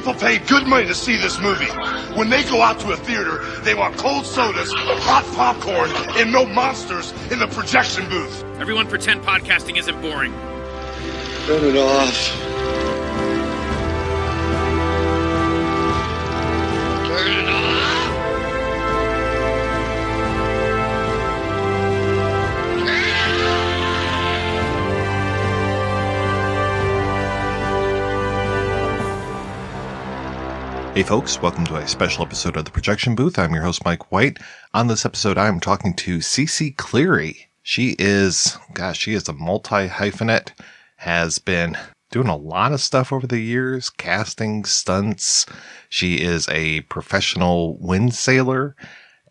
People pay good money to see this movie. When they go out to a theater, they want cold sodas, hot popcorn, and no monsters in the projection booth. Everyone pretend podcasting isn't boring. Turn it off. Turn it off. Hey folks, welcome to a special episode of The Projection Booth. I'm your host, Mike White. On this episode, I'm talking to Ceci Cleary. She is a multi-hyphenate, has been doing a lot of stuff over the years, casting, stunts. She is a professional wind sailor,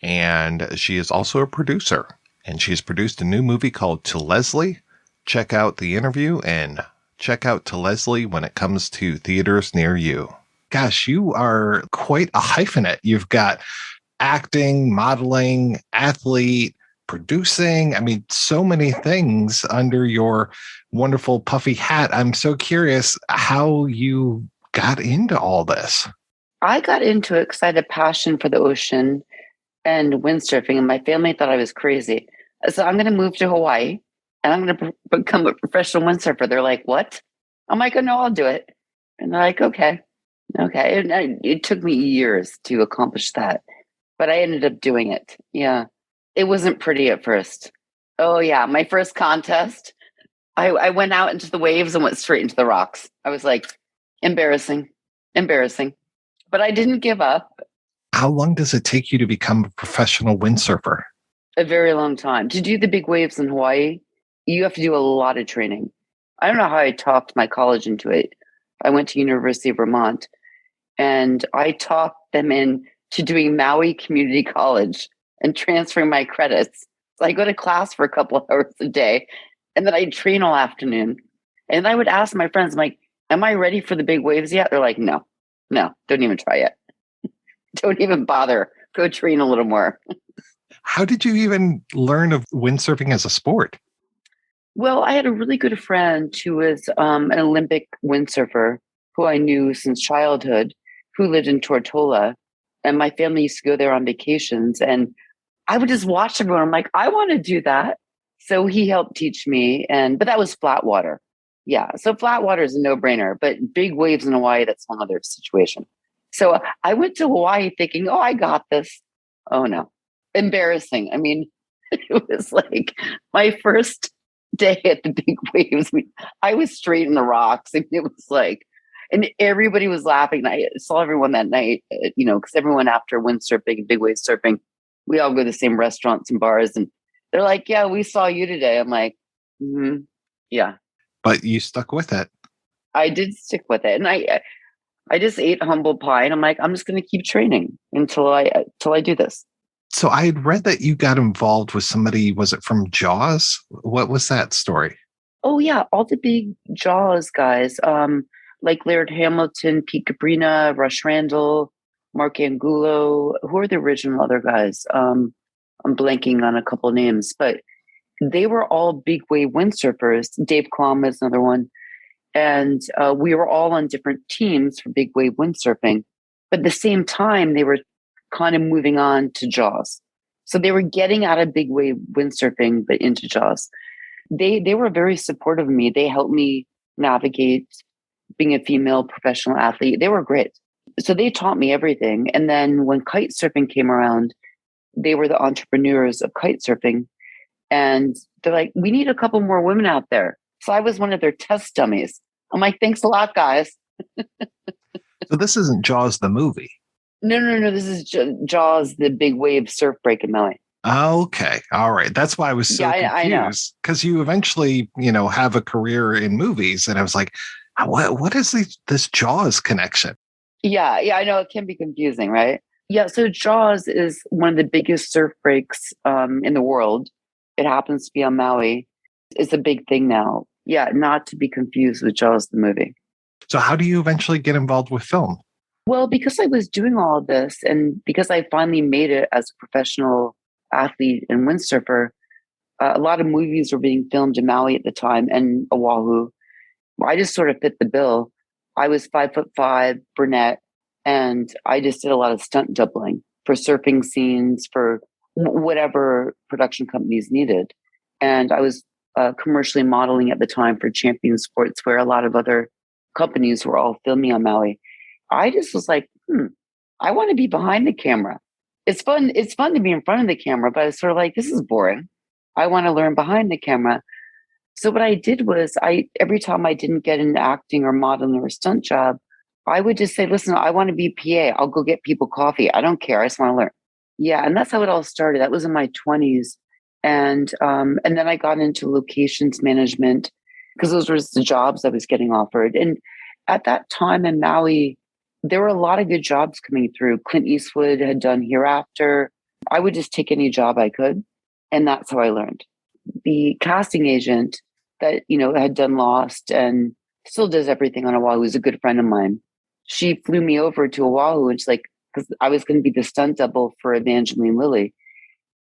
and she is also a producer. And she's produced a new movie called To Leslie. Check out the interview and check out To Leslie when it comes to theaters near you. Gosh, you are quite a hyphenate. You've got acting, modeling, athlete, producing. I mean, so many things under your wonderful puffy hat. I'm so curious how you got into all this. I got into it because I had a passion for the ocean and windsurfing, and my family thought I was crazy. So I'm going to move to Hawaii, and I'm going to become a professional windsurfer. They're like, what? I'm like, oh, no, I'll do it. And they're like, okay. And it took me years to accomplish that, but I ended up doing it. Yeah. It wasn't pretty at first. Oh yeah. My first contest, I went out into the waves and went straight into the rocks. I was like, embarrassing, but I didn't give up. How long does it take you to become a professional windsurfer? A very long time. To do the big waves in Hawaii, you have to do a lot of training. I don't know how I talked my college into it. I went to University of Vermont, and I talked them into doing Maui Community College and transferring my credits. So I go to class for a couple of hours a day, and then I train all afternoon. And I would ask my friends, I'm like, am I ready for the big waves yet? They're like, no, don't even try yet. Don't even bother. Go train a little more. How did you even learn of windsurfing as a sport? Well, I had a really good friend who was an Olympic windsurfer who I knew since childhood, who lived in Tortola. And my family used to go there on vacations. And I would just watch everyone. I'm like, I want to do that. So he helped teach me. But that was flat water. Yeah. So flat water is a no-brainer. But big waves in Hawaii, that's one other situation. So I went to Hawaii thinking, oh, I got this. Oh, no. Embarrassing. I mean, it was like my first day at the big waves. I was straight in the rocks, and it was like, and everybody was laughing. I saw everyone that night, because everyone after windsurfing and big wave surfing, we all go to the same restaurants and bars, and they're like, yeah, we saw you today. I'm like, yeah. But you stuck with it. I did stick with it. And I just ate humble pie, and I'm like, I'm just going to keep training until I do this. So I had read that you got involved with somebody, was it from Jaws? What was that story? Oh, yeah. All the big Jaws guys, like Laird Hamilton, Pete Cabrina, Rush Randall, Mark Angulo. Who are the original other guys? I'm blanking on a couple names, but they were all big wave windsurfers. Dave Kwam is another one. And we were all on different teams for big wave windsurfing. But at the same time, they were kind of moving on to Jaws. So they were getting out of big wave windsurfing, but into Jaws. They were very supportive of me. They helped me navigate being a female professional athlete. They were great. So they taught me everything. And then when kite surfing came around, they were the entrepreneurs of kite surfing. And they're like, we need a couple more women out there. So I was one of their test dummies. I'm like, thanks a lot, guys. So this isn't Jaws the movie. No. This is Jaws, the big wave surf break in Maui. Okay. All right. That's why I was so confused. Because you eventually, have a career in movies. And I was like, what is this Jaws connection? Yeah, I know. It can be confusing, right? Yeah. So Jaws is one of the biggest surf breaks in the world. It happens to be on Maui. It's a big thing now. Yeah. Not to be confused with Jaws the movie. So how do you eventually get involved with film? Well, because I was doing all of this, and because I finally made it as a professional athlete and windsurfer, a lot of movies were being filmed in Maui at the time and Oahu. I just sort of fit the bill. I was 5'5", brunette, And I just did a lot of stunt doubling for surfing scenes, for whatever production companies needed. And I was commercially modeling at the time for Champion Sports, where a lot of other companies were all filming on Maui. I just was like, I want to be behind the camera. It's fun. It's fun to be in front of the camera, but it's sort of like, this is boring. I want to learn behind the camera. So what I did was every time I didn't get an acting or modeling or stunt job, I would just say, listen, I want to be PA. I'll go get people coffee. I don't care. I just want to learn. Yeah. And that's how it all started. That was in my 20s. And then I got into locations management because those were the jobs I was getting offered. And at that time in Maui, there were a lot of good jobs coming through. Clint Eastwood had done Hereafter. I would just take any job I could. And that's how I learned. The casting agent that, had done Lost and still does everything on Oahu, is a good friend of mine. She flew me over to Oahu, and she's like, because I was going to be the stunt double for Evangeline Lilly.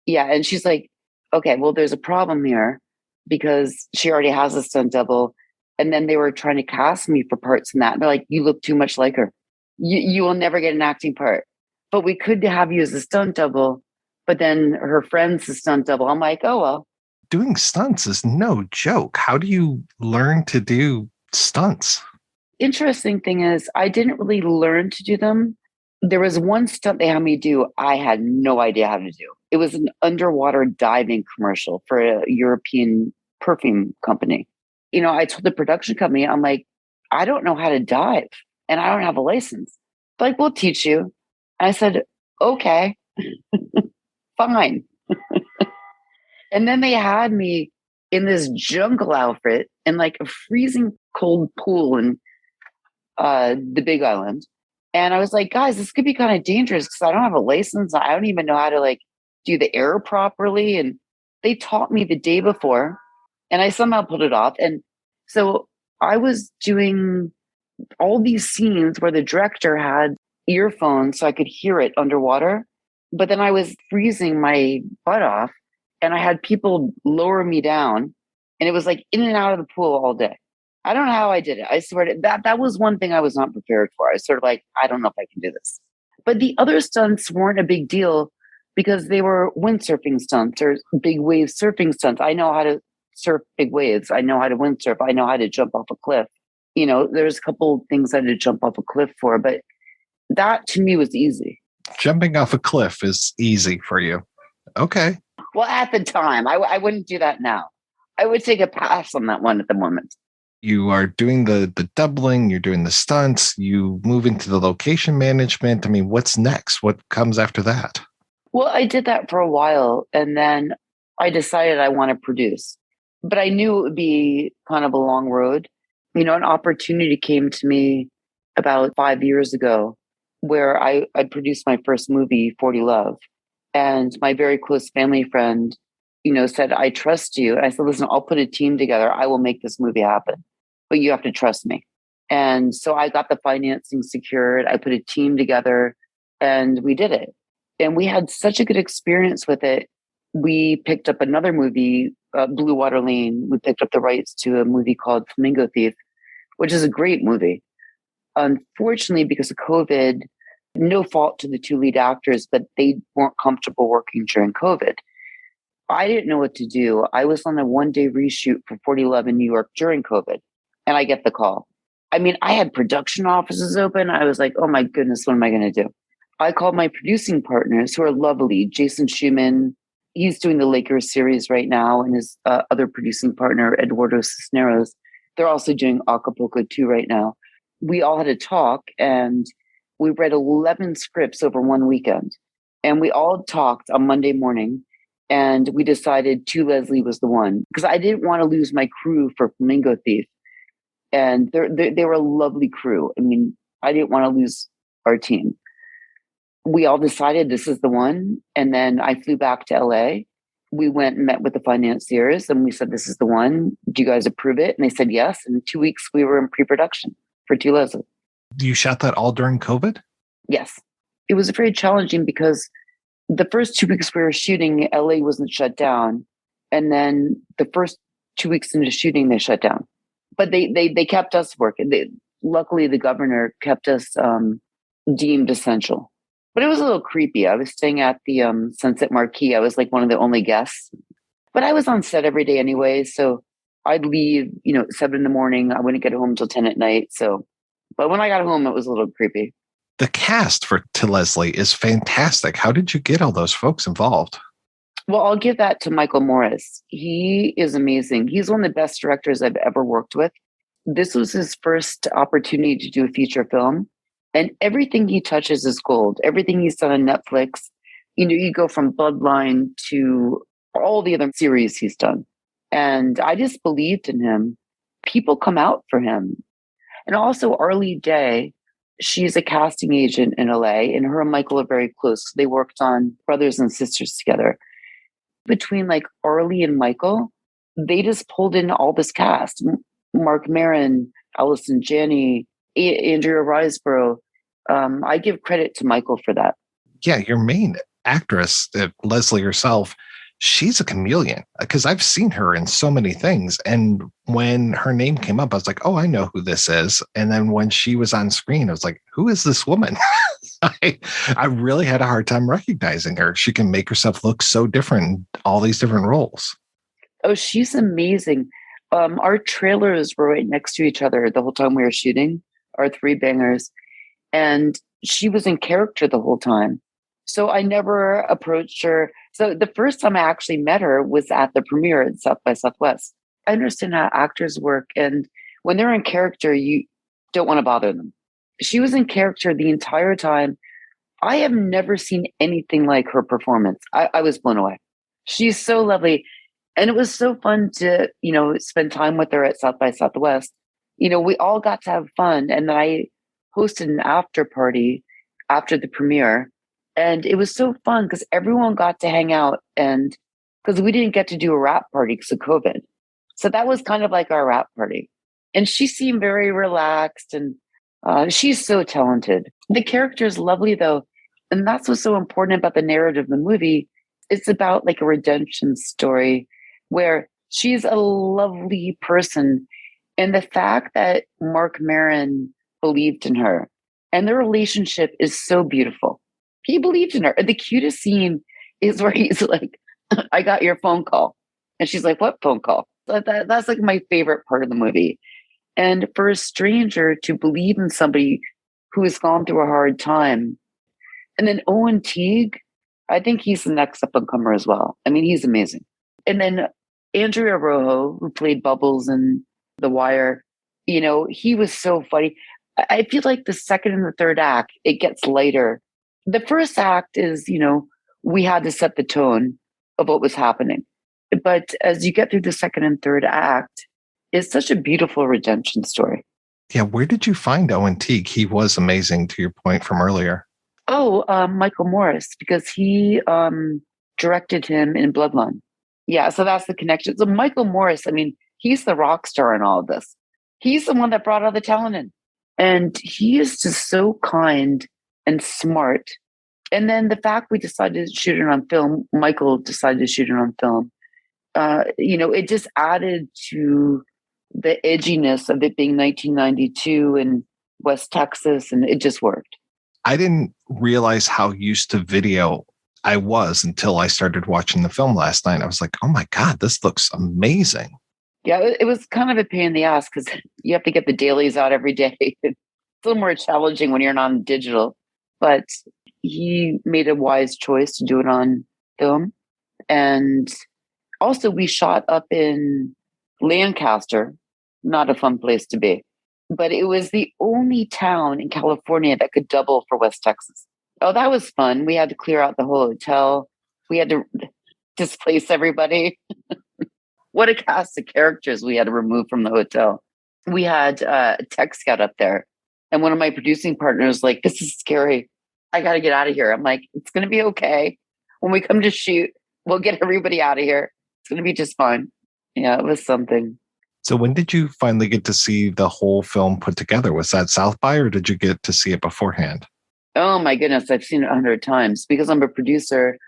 Yeah. And she's like, okay, well, there's a problem here because she already has a stunt double. And then they were trying to cast me for parts in that. And they're like, you look too much like her. You will never get an acting part. But we could have you as a stunt double. But then her friend's a stunt double. I'm like, oh, well. Doing stunts is no joke. How do you learn to do stunts? Interesting thing is, I didn't really learn to do them. There was one stunt they had me do I had no idea how to do. It was an underwater diving commercial for a European perfume company. I told the production company, I'm like, I don't know how to dive and I don't have a license. They're like, we'll teach you. And I said, okay, fine. And then they had me in this jungle outfit in like a freezing cold pool in the Big Island. And I was like, guys, this could be kind of dangerous because I don't have a license. I don't even know how to like do the air properly. And they taught me the day before and I somehow pulled it off. And so I was doing all these scenes where the director had earphones so I could hear it underwater. But then I was freezing my butt off and I had people lower me down and it was like in and out of the pool all day. I don't know how I did it. I swear to that was one thing I was not prepared for. I was sort of like, I don't know if I can do this. But the other stunts weren't a big deal because they were windsurfing stunts or big wave surfing stunts. I know how to surf big waves. I know how to windsurf. I know how to jump off a cliff. There's a couple things I had to jump off a cliff for, but that to me was easy. Jumping off a cliff is easy for you. Okay. Well, at the time, I wouldn't do that now. I would take a pass on that one at the moment. You are doing the doubling, you're doing the stunts, you move into the location management. I mean, what's next? What comes after that? Well, I did that for a while and then I decided I want to produce. But I knew it would be kind of a long road. An opportunity came to me about 5 years ago where I produced my first movie, 40 Love. And my very close family friend, said, I trust you. And I said, listen, I'll put a team together. I will make this movie happen, but you have to trust me. And so I got the financing secured. I put a team together and we did it. And we had such a good experience with it. We picked up another movie, Blue Water Lane. We picked up the rights to a movie called Flamingo Thief, which is a great movie. Unfortunately, because of COVID, no fault to the two lead actors, but they weren't comfortable working during COVID. I didn't know what to do. I was on a one-day reshoot for 40 Love in New York during COVID, and I get the call. I mean, I had production offices open. I was like, oh my goodness, what am I going to do? I called my producing partners who are lovely. Jason Schumann, he's doing the Lakers series right now, and his other producing partner, Eduardo Cisneros, they're also doing Acapulco 2 right now. We all had a talk, and we read 11 scripts over one weekend. And we all talked on Monday morning, and we decided To Leslie was the one. Because I didn't want to lose my crew for Flamingo Thief. And they were a lovely crew. I mean, I didn't want to lose our team. We all decided this is the one. And then I flew back to LA. We went and met with the financiers, and we said, this is the one. Do you guys approve it? And they said yes. In 2 weeks, we were in pre-production for To Leslie. You shot that all during COVID? Yes. It was very challenging because the first 2 weeks we were shooting, LA wasn't shut down. And then the first 2 weeks into shooting, they shut down. But they kept us working. Luckily, the governor kept us deemed essential. But it was a little creepy. I was staying at the Sunset Marquis. I was like one of the only guests. But I was on set every day anyway. So I'd leave, 7 in the morning. I wouldn't get home till 10 at night. But when I got home, it was a little creepy. The cast for To Leslie is fantastic. How did you get all those folks involved? Well, I'll give that to Michael Morris. He is amazing. He's one of the best directors I've ever worked with. This was his first opportunity to do a feature film. And everything he touches is gold. Everything he's done on Netflix, you go from Bloodline to all the other series he's done. And I just believed in him. People come out for him. And also Arlie Day, she's a casting agent in LA, and her and Michael are very close. They worked on Brothers and Sisters together. Between like Arlie and Michael, they just pulled in all this cast. Mark Maron, Allison Janney, Andrea Riseborough. I give credit to Michael for that. Yeah, your main actress, Leslie herself, she's a chameleon because I've seen her in so many things. And when her name came up, I was like, oh, I know who this is. And then when she was on screen, I was like, who is this woman? I really had a hard time recognizing her. She can make herself look so different in all these different roles. Oh, she's amazing. Our trailers were right next to each other the whole time we were shooting, our three bangers. And she was in character the whole time. So I never approached her. So the first time I actually met her was at the premiere at South by Southwest. I understand how actors work. And when they're in character, you don't want to bother them. She was in character the entire time. I have never seen anything like her performance. I was blown away. She's so lovely. And it was so fun to, spend time with her at South by Southwest. We all got to have fun. And then I hosted an after party after the premiere. And it was so fun because everyone got to hang out, and because we didn't get to do a wrap party because of COVID. So that was kind of like our wrap party. And she seemed very relaxed, and she's so talented. The character is lovely though. And that's what's so important about the narrative of the movie. It's about like a redemption story where she's a lovely person. And the fact that Mark Maron believed in her and their relationship is so beautiful. He believed in her. The cutest scene is where he's like, I got your phone call. And she's like, what phone call? That's like my favorite part of the movie. And for a stranger to believe in somebody who has gone through a hard time. And then Owen Teague, I think he's the next up and comer as well. I mean, he's amazing. And then Andrea Rojo, who played Bubbles in The Wire, he was so funny. I feel like the second and the third act, it gets lighter. The first act is, we had to set the tone of what was happening. But as you get through the second and third act, it's such a beautiful redemption story. Yeah, where did you find Owen Teague? He was amazing, to your point from earlier. Oh, Michael Morris, because he directed him in Bloodline. Yeah, so that's the connection. So Michael Morris, I mean, he's the rock star in all of this. He's the one that brought all the talent in. And he is just so kind and smart. And then the fact we decided to shoot it on film, Michael decided to shoot it on film, it just added to the edginess of it being 1992 in West Texas, and it just worked. I didn't realize how used to video I was until I started watching the film last night. I was like, oh my God, this looks amazing. Yeah, it was kind of a pain in the ass because you have to get the dailies out every day. It's a little more challenging when you're not on digital. But he made a wise choice to do it on film. And also we shot up in Lancaster, not a fun place to be. But it was the only town in California that could double for West Texas. Oh, that was fun. We had to clear out the whole hotel. We had to displace everybody. What a cast of characters we had to remove from the hotel. We had a tech scout up there. And one of my producing partners like, this is scary. I got to get out of here. I'm like, it's going to be okay. When we come to shoot, we'll get everybody out of here. It's going to be just fine. Yeah, it was something. So when did you finally get to see the whole film put together? Was that South by, or did you get to see it beforehand? Oh my goodness, I've seen it 100 times. Because I'm a producer,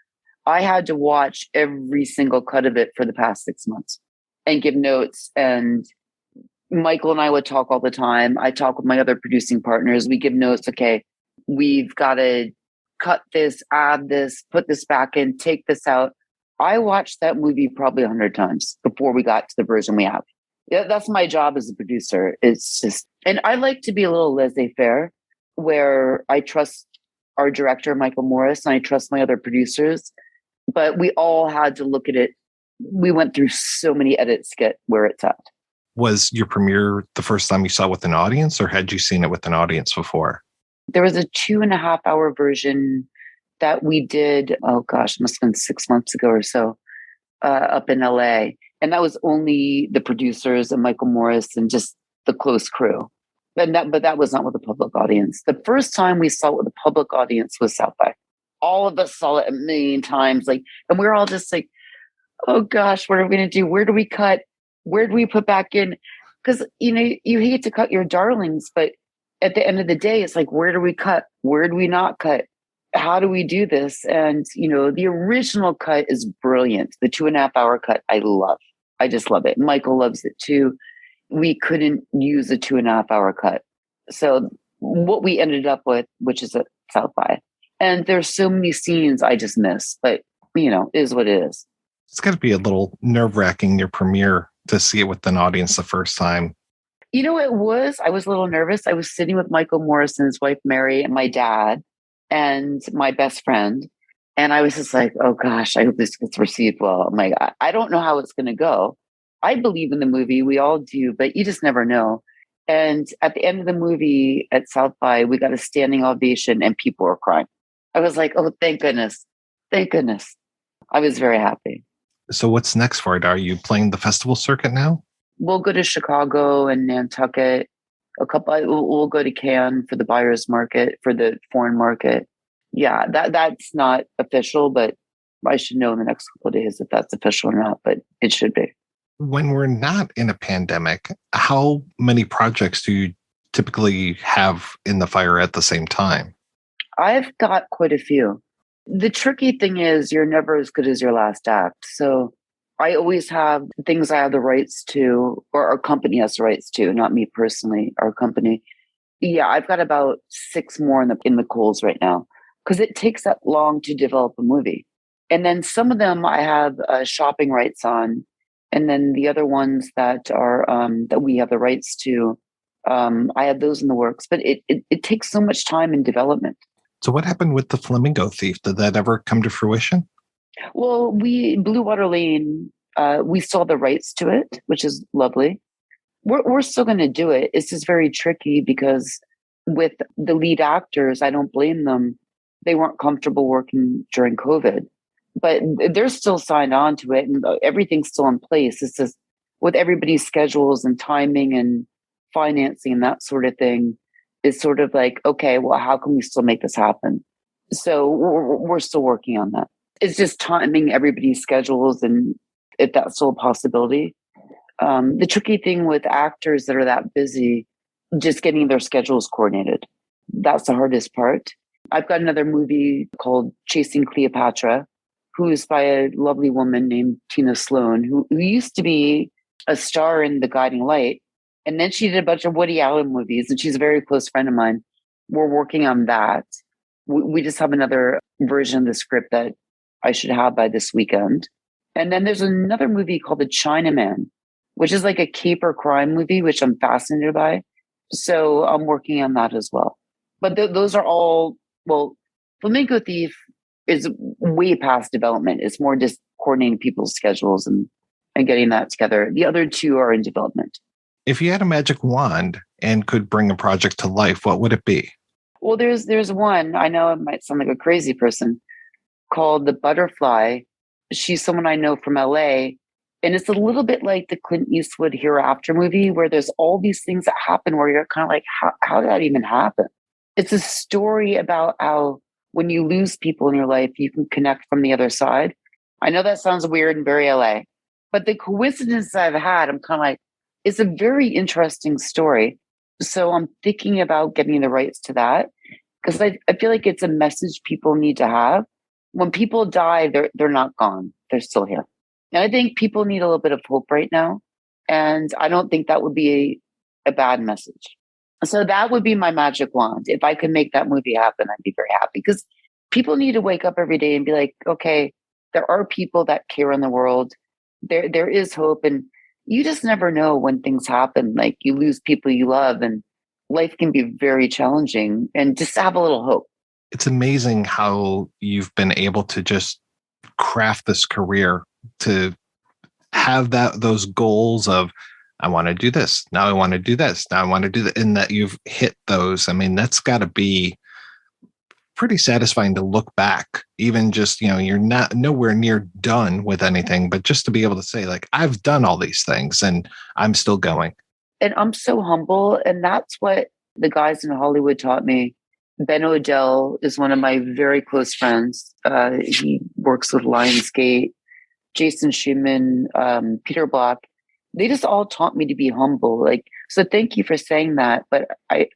I had to watch every single cut of it for the past 6 months and give notes. And Michael and I would talk all the time. I talk with my other producing partners. We give notes. Okay, we've got to cut this, add this, put this back in, take this out. I watched that movie probably 100 times before we got to the version we have. Yeah, that's my job as a producer. It's just, and I like to be a little laissez-faire, where I trust our director, Michael Morris, and I trust my other producers. But we all had to look at it. We went through so many edits to get where it's at. Was your premiere the first time you saw it with an audience, or had you seen it with an audience before? There was a 2.5 hour version that we did, oh gosh, must have been 6 months ago or so, up in LA. And that was only the producers and Michael Morris and just the close crew. But that was not with the public audience. The first time we saw it with the public audience was South by. All of us saw it a million times. And we were all just like, oh gosh, what are we going to do? Where do we cut? Where do we put back in? Because, you hate to cut your darlings, but at the end of the day, it's like, where do we cut? Where do we not cut? How do we do this? And, the original cut is brilliant. The 2.5 hour cut, I love. I just love it. Michael loves it too. We couldn't use a 2.5 hour cut. So what we ended up with, which is a South by. And there's so many scenes I just miss, but, is what it is. It's got to be a little nerve-wracking, your premiere, to see it with an audience the first time. I was a little nervous. I was sitting with Michael Morris and his wife, Mary, and my dad and my best friend. And I was just like, oh gosh, I hope this gets received well. I'm like, I don't know how it's going to go. I believe in the movie. We all do, but you just never know. And at the end of the movie at South by, we got a standing ovation and people were crying. I was like, oh, thank goodness. Thank goodness. I was very happy. So what's next for it? Are you playing the festival circuit now? We'll go to Chicago and Nantucket. We'll go to Cannes for the buyer's market, for the foreign market. Yeah, that's not official, but I should know in the next couple of days if that's official or not, but it should be. When we're not in a pandemic, how many projects do you typically have in the fire at the same time? I've got quite a few. The tricky thing is you're never as good as your last act. So I always have things I have the rights to, or our company has the rights to, not me personally, our company. Yeah, I've got about 6 more in the coals right now, because it takes that long to develop a movie. And then some of them I have shopping rights on. And then the other ones that are that we have the rights to, I have those in the works. But it takes so much time in development. So what happened with the Flamingo Thief? Did that ever come to fruition? Well, Blue Water Lane, we saw the rights to it, which is lovely. We're still going to do it. It's just very tricky because with the lead actors, I don't blame them. They weren't comfortable working during COVID, but they're still signed on to it and everything's still in place. It's just with everybody's schedules and timing and financing and that sort of thing, it's sort of like, okay, well, how can we still make this happen? So we're still working on that. It's just timing everybody's schedules and if that's still a possibility. The tricky thing with actors that are that busy, just getting their schedules coordinated. That's the hardest part. I've got another movie called Chasing Cleopatra, who's by a lovely woman named Tina Sloan, who used to be a star in The Guiding Light. And then she did a bunch of Woody Allen movies, and she's a very close friend of mine. We're working on that. We just have another version of the script that I should have by this weekend. And then there's another movie called The Chinaman, which is like a caper crime movie, which I'm fascinated by. So I'm working on that as well. But those are all, well, Flamingo Thief is way past development. It's more just coordinating people's schedules and getting that together. The other two are in development. If you had a magic wand and could bring a project to life, what would it be? Well, there's one, I know it might sound like a crazy person, called The Butterfly. She's someone I know from LA. And it's a little bit like the Clint Eastwood Hereafter movie, where there's all these things that happen where you're kind of like, how did that even happen? It's a story about how when you lose people in your life, you can connect from the other side. I know that sounds weird and very LA, but the coincidence I've had, I'm kind of like, it's a very interesting story. So I'm thinking about getting the rights to that because I feel like it's a message people need to have. When people die, they're not gone. They're still here. And I think people need a little bit of hope right now. And I don't think that would be a bad message. So that would be my magic wand. If I could make that movie happen, I'd be very happy because people need to wake up every day and be like, okay, there are people that care in the world. There is hope. And you just never know when things happen. Like you lose people you love and life can be very challenging and just have a little hope. It's amazing how you've been able to just craft this career to have those goals of I want to do this. Now I want to do this. Now I want to do that. And that you've hit those. I mean, that's got to be pretty satisfying to look back, even just, you're not nowhere near done with anything, but just to be able to say like, I've done all these things and I'm still going. And I'm so humble. And that's what the guys in Hollywood taught me. Ben Odell is one of my very close friends. He works with Lionsgate, Jason Schumann, Peter Block. They just all taught me to be humble. Like, so thank you for saying that. But I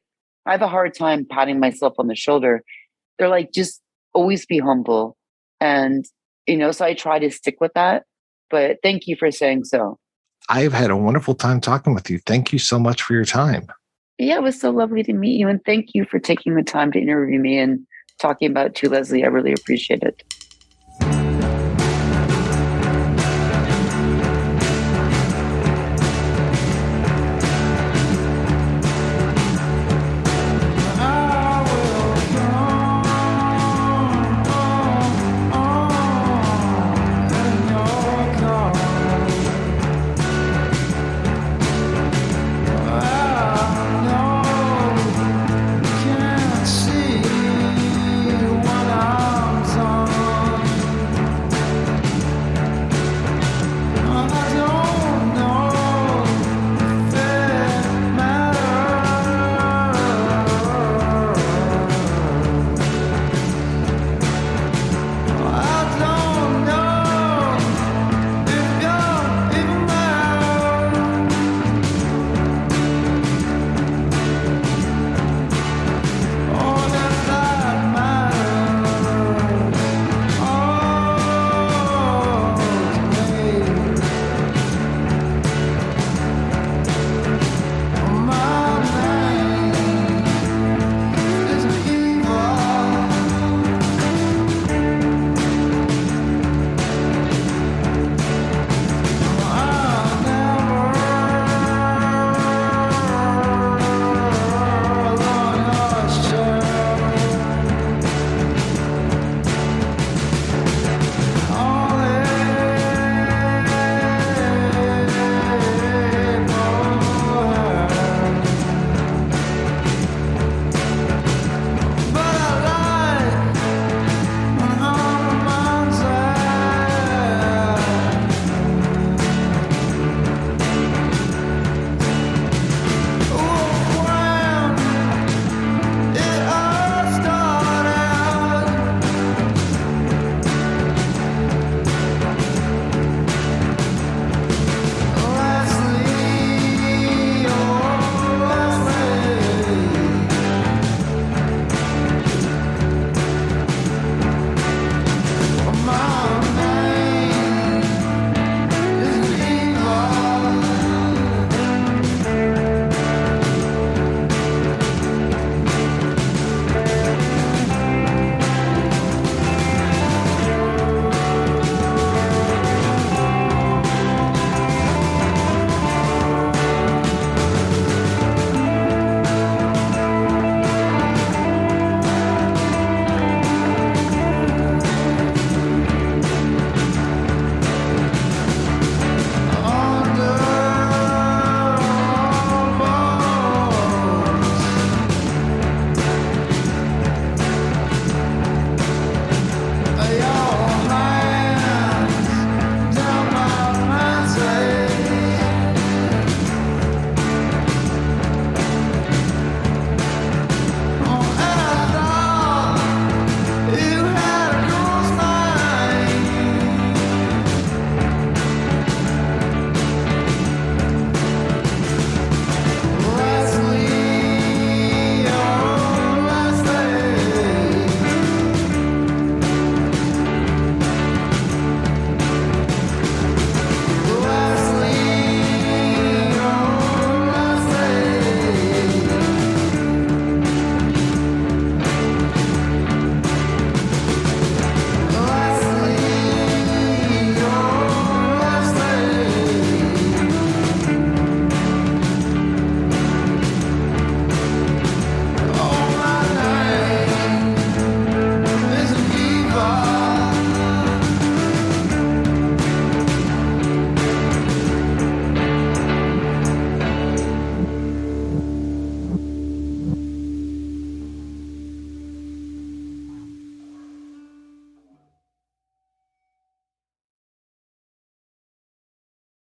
have a hard time patting myself on the shoulder. They're like, just always be humble. And, so I try to stick with that. But thank you for saying so. I've had a wonderful time talking with you. Thank you so much for your time. Yeah, it was so lovely to meet you. And thank you for taking the time to interview me and talking about To Leslie. I really appreciate it.